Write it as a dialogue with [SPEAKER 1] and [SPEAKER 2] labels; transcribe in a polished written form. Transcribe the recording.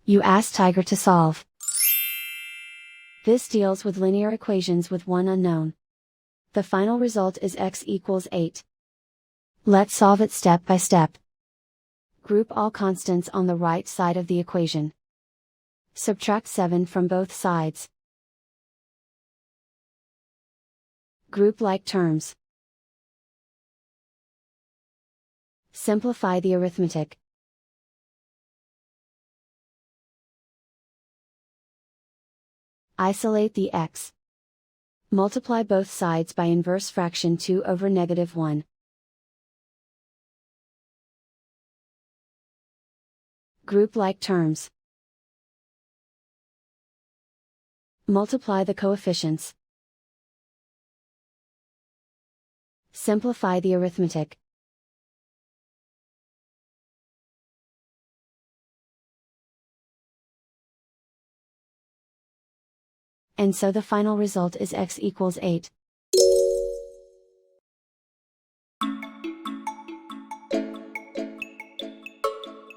[SPEAKER 1] You ask Tiger to solve. This deals with linear equations with one unknown. The final result is x equals 8. Let's solve it step by step. Group all constants on the right side of the equation. Subtract 7 from both sides. Group like terms. Simplify the arithmetic. Isolate the x. Multiply both sides by inverse fraction 2 over -1. Group like terms. Multiply the coefficients. Simplify the arithmetic. And so the final result is x equals 8.